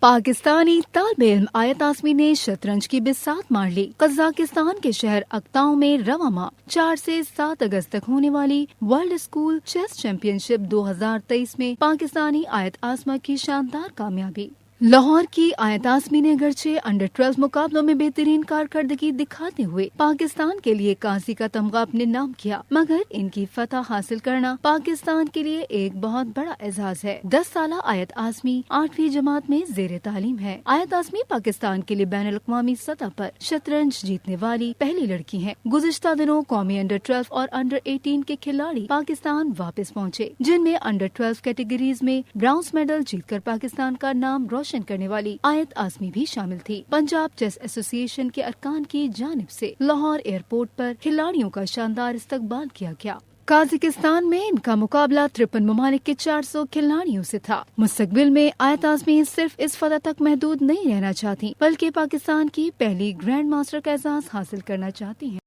پاکستانی طالب علم آیت آسمی نے شطرنج کی بساط مار لی۔ قزاقستان کے شہر اکتاؤ میں رواں ماہ 4 سے 7 اگست تک ہونے والی ورلڈ اسکول چیس چیمپئن شپ 2023 میں پاکستانی آیت آسمہ کی شاندار کامیابی۔ لاہور کی آیت آسمی نے اگرچہ انڈر 12 مقابلوں میں بہترین کارکردگی دکھاتے ہوئے پاکستان کے لیے کانسی کا تمغہ اپنے نام کیا، مگر ان کی فتح حاصل کرنا پاکستان کے لیے ایک بہت بڑا اعزاز ہے۔ 10 سالہ آیت آسمی 8ویں جماعت میں زیر تعلیم ہے۔ آیت آسمی پاکستان کے لیے بین الاقوامی سطح پر شطرنج جیتنے والی پہلی لڑکی ہیں۔ گزشتہ دنوں قومی انڈر 12 اور انڈر 18 کے کھلاڑی پاکستان واپس پہنچے، جن میں انڈر 12 کیٹیگریز میں برونز میڈل جیت کر پاکستان کا نام روشن کرنے والی آیت آسمی بھی شامل تھی۔ پنجاب چیس ایسوسی ایشن کے ارکان کی جانب سے لاہور ایئرپورٹ پر کھلاڑیوں کا شاندار استقبال کیا گیا۔ قازقستان میں ان کا مقابلہ 53 ممالک کے 400 کھلاڑیوں سے تھا۔ مستقبل میں آیت آسمی صرف اس فتح تک محدود نہیں رہنا چاہتی، بلکہ پاکستان کی پہلی گرینڈ ماسٹر کا اعزاز حاصل کرنا چاہتی ہیں۔